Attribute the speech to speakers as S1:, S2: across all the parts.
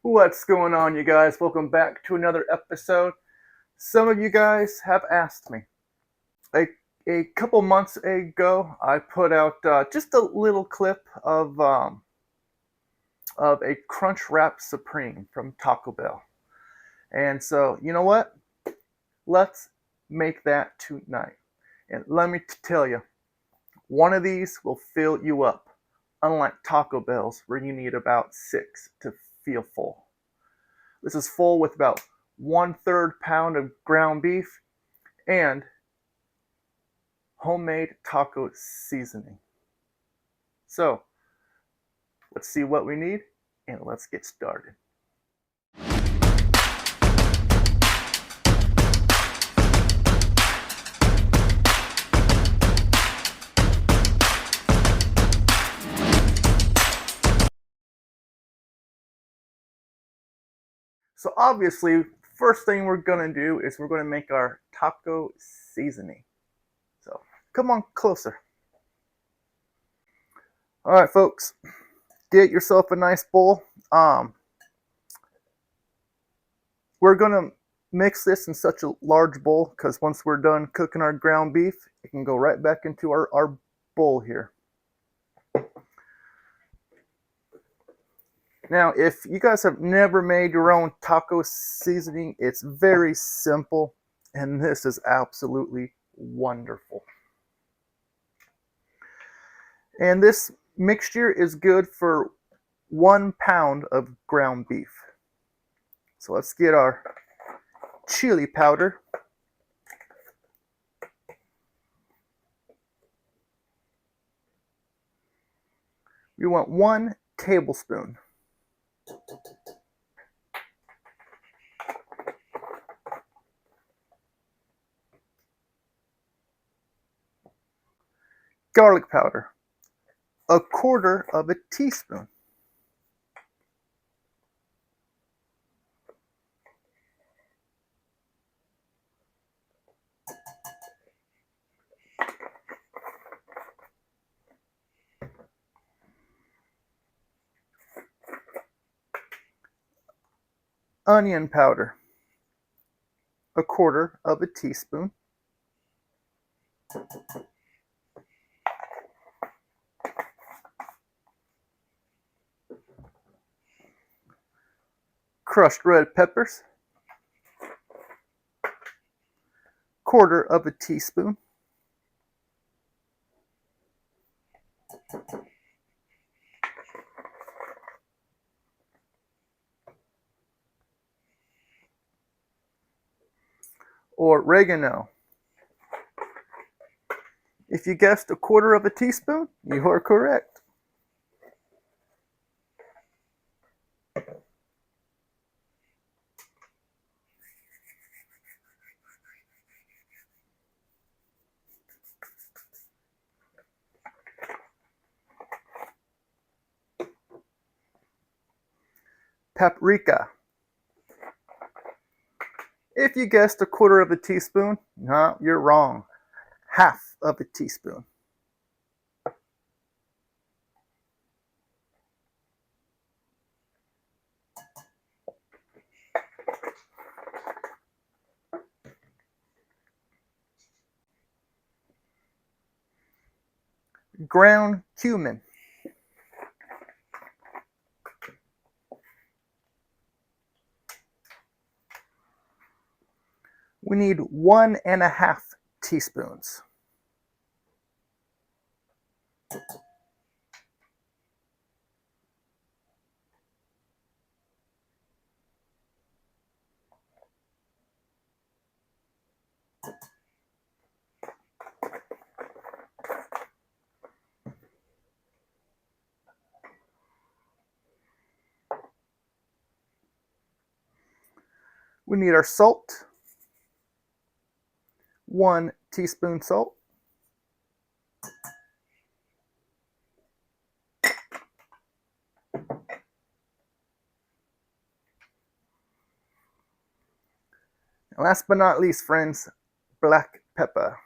S1: What's going on, you guys? Welcome back to another episode. Some of you guys have asked me. A, a couple months ago, I put out just a little clip of a Crunch Wrap Supreme from Taco Bell. And so, you know what? Let's make that tonight. And let me tell you, one of these will fill you up, unlike Taco Bell's, where you need about 6 to feel full. This is full with about 1/3 pound of ground beef and homemade taco seasoning. So let's see what we need and let's get started. So obviously, first thing we're gonna do is we're gonna make our taco seasoning. So come on closer. All right, folks, get yourself a nice bowl. We're gonna mix this in such a large bowl because once we're done cooking our ground beef, it can go right back into our bowl here. Now, if you guys have never made your own taco seasoning, it's very simple, and this is absolutely wonderful. And this mixture is good for 1 pound of ground beef. So let's get our chili powder. We want 1 tablespoon. Garlic powder, 1/4 of a teaspoon. Onion powder, 1/4 of a teaspoon. Crushed red peppers, 1/4 of a teaspoon. Oregino. If you guessed 1/4 of a teaspoon, you are correct. Paprika. If you guessed 1/4 of a teaspoon, no, you're wrong. 1/2 of a teaspoon. Ground cumin. We need 1.5 teaspoons. We need our salt, 1 teaspoon salt. And last but not least, friends, black pepper.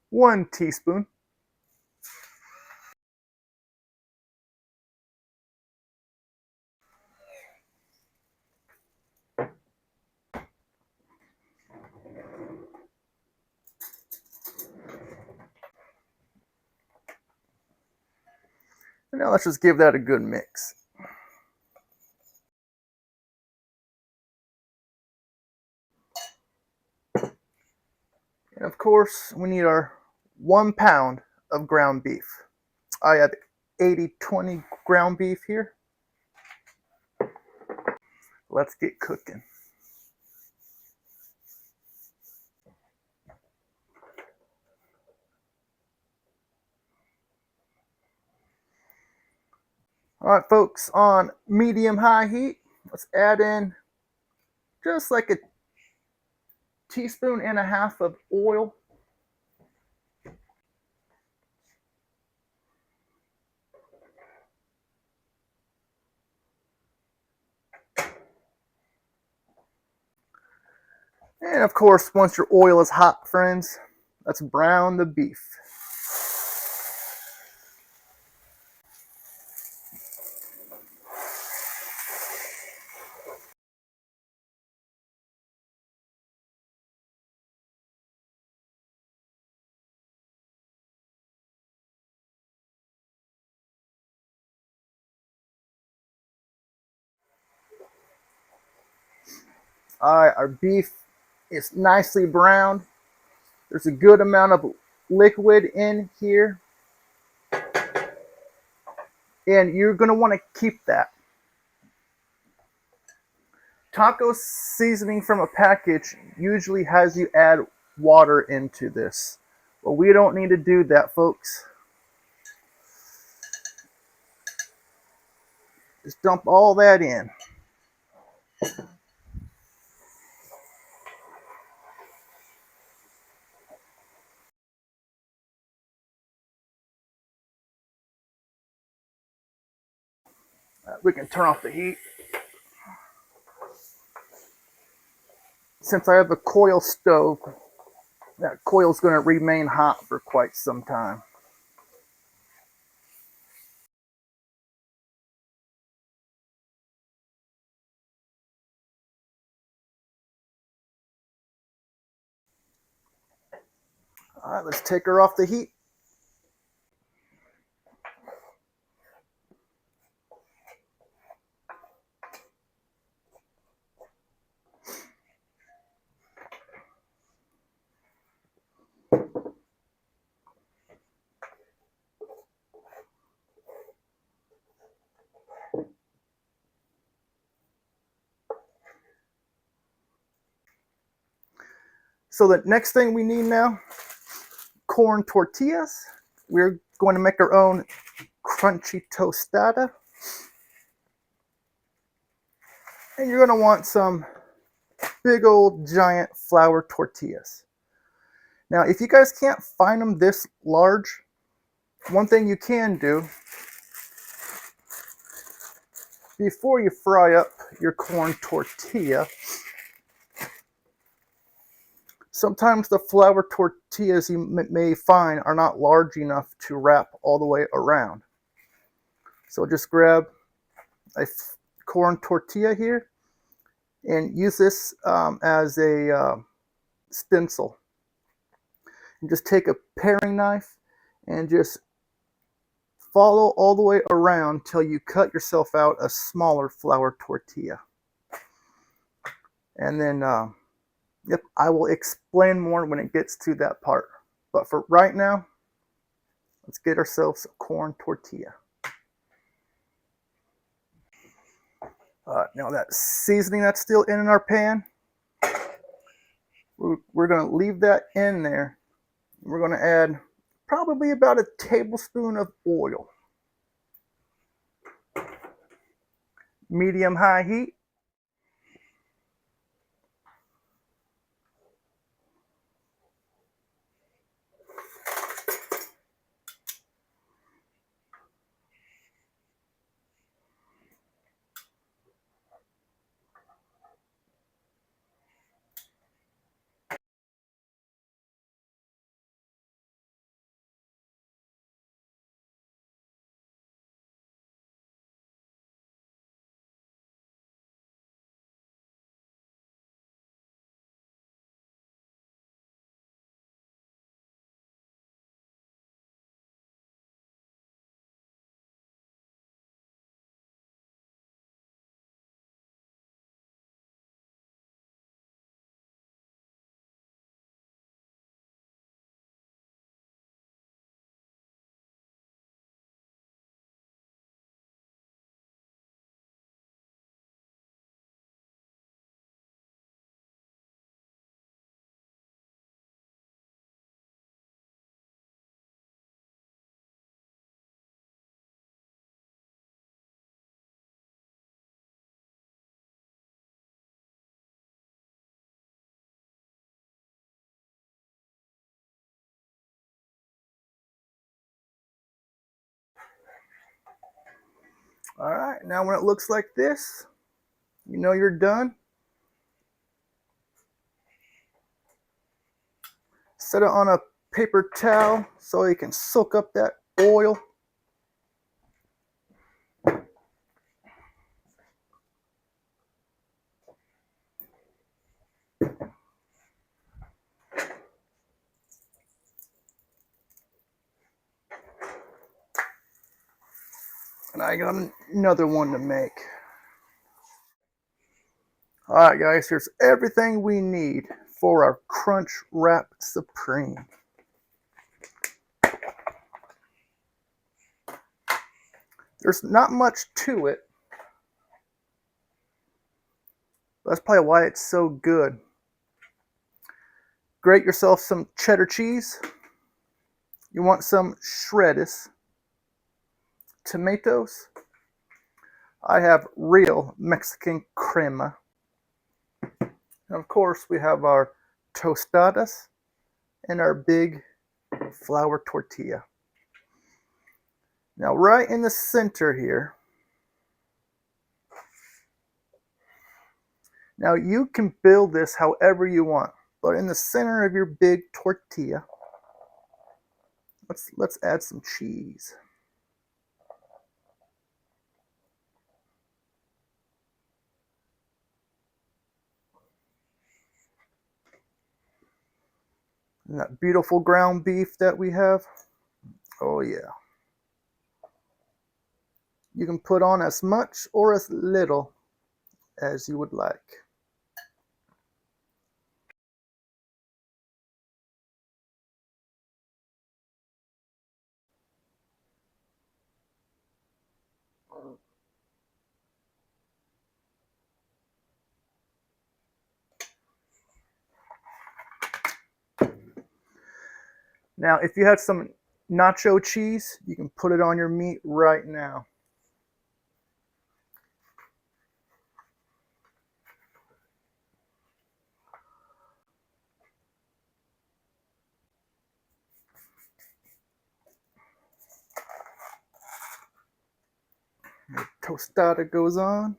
S1: One teaspoon. And now let's just give that a good mix. And of course, we need our 1 pound of ground beef. I have 80-20 ground beef here. Let's get cooking. All right, folks, on medium-high heat, let's add in just like a teaspoon and a half of oil. And of course, once your oil is hot, friends, let's brown the beef. All right, our beef is nicely browned. There's a good amount of liquid in here, and you're going to want to keep that. Taco seasoning from a package usually has you add water into this. Well, we don't need to do that, folks. Just dump all that in. We can turn off the heat. Since I have a coil stove, that coil is going to remain hot for quite some time. All right, let's take her off the heat. So the next thing we need now, corn tortillas. We're going to make our own crunchy tostada. And you're going to want some big old giant flour tortillas. Now, if you guys can't find them this large, one thing you can do, before you fry up your corn tortilla, sometimes the flour tortillas you may find are not large enough to wrap all the way around. So just grab a corn tortilla here and use this as a stencil. And just take a paring knife and just follow all the way around till you cut yourself out a smaller flour tortilla. And then, yep, I will explain more when it gets to that part. But for right now, let's get ourselves a corn tortilla. Now that seasoning that's still in our pan, we're going to leave that in there. We're going to add probably about a tablespoon of oil. Medium-high heat. All right, now when it looks like this, you know you're done. Set it on a paper towel so you can soak up that oil. And I got another one to make. All right, guys, here's everything we need for our Crunch Wrap Supreme. There's not much to it. That's probably why it's so good. Grate yourself some cheddar cheese. You want some shredded tomatoes. I have real Mexican crema. And of course, we have our tostadas and our big flour tortilla. Now, right in the center here, now you can build this however you want, but in the center of your big tortilla, let's add some cheese. And that beautiful ground beef that we have, oh yeah. You can put on as much or as little as you would like. Now, if you have some nacho cheese, you can put it on your meat right now. The tostada goes on.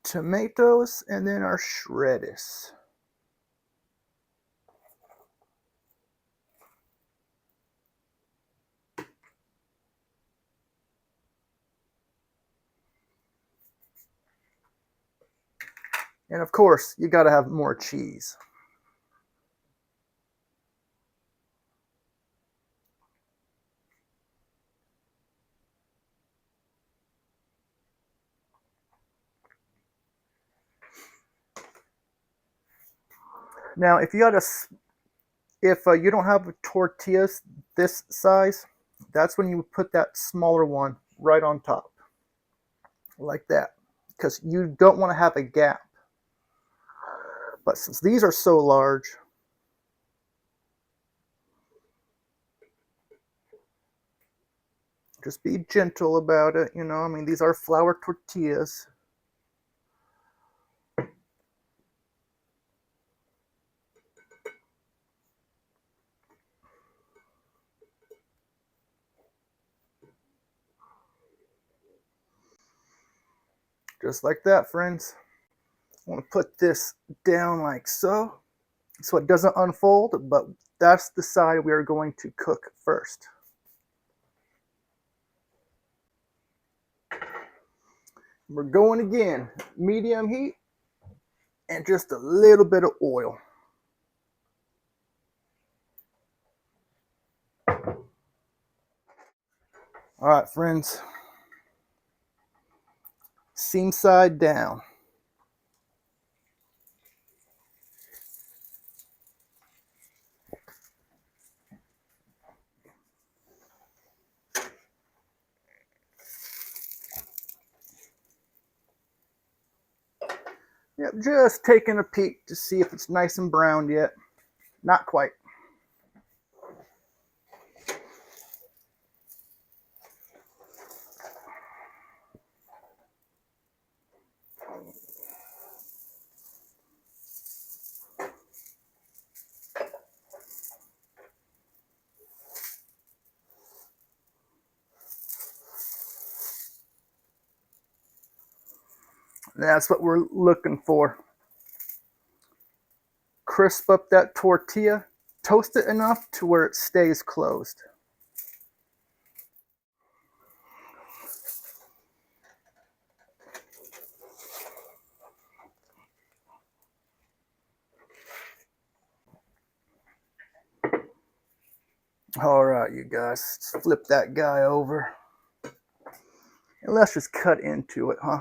S1: Tomatoes and then our shredders. And of course, you gotta have more cheese. Now, if you don't have tortillas this size, that's when you would put that smaller one right on top, like that, because you don't want to have a gap. But since these are so large, just be gentle about it. I mean, these are flour tortillas. Just like that, friends. I want to put this down like so it doesn't unfold, but that's the side we are going to cook first. We're going again, medium heat and just a little bit of oil. All right, friends. seam side down. Yep, just taking a peek to see if it's nice and browned yet. Not quite. That's what we're looking for. Crisp up that tortilla, toast it enough to where it stays closed. All right, you guys, let's flip that guy over. And let's just cut into it, huh?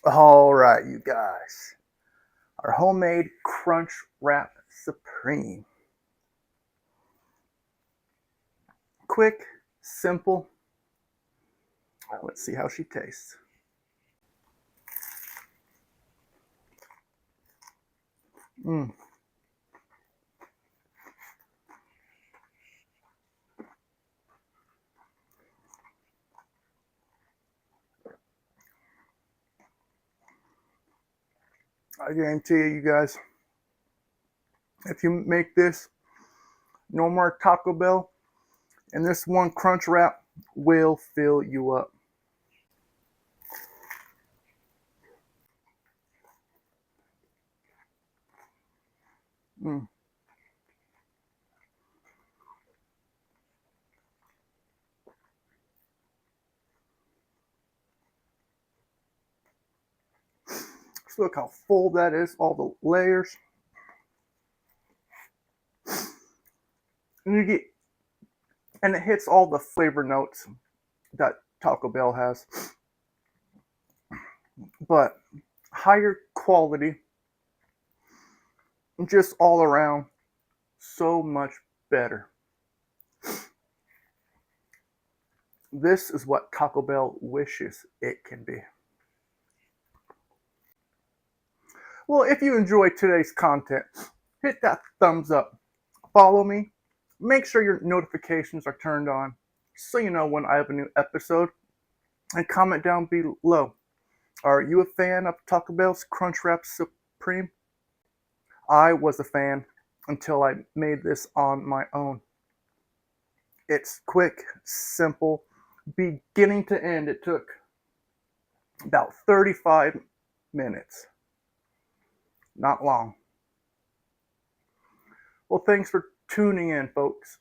S1: All right, you guys. Our homemade crunch wrap supreme. Quick, simple. Let's see how she tastes. Mm. I guarantee you guys, if you make this, no more Taco Bell, and this one crunch wrap will fill you up. Mm. Just look how full that is, all the layers. And you get, and it hits all the flavor notes that Taco Bell has, but higher quality, just all around, so much better. This is what Taco Bell wishes it can be. Well, if you enjoyed today's content, hit that thumbs up, follow me, make sure your notifications are turned on so you know when I have a new episode, and comment down below. Are you a fan of Taco Bell's Crunchwrap Supreme? I was a fan until I made this on my own. It's quick, simple, beginning to end. It took about 35 minutes. Not long. Well, thanks for tuning in, folks.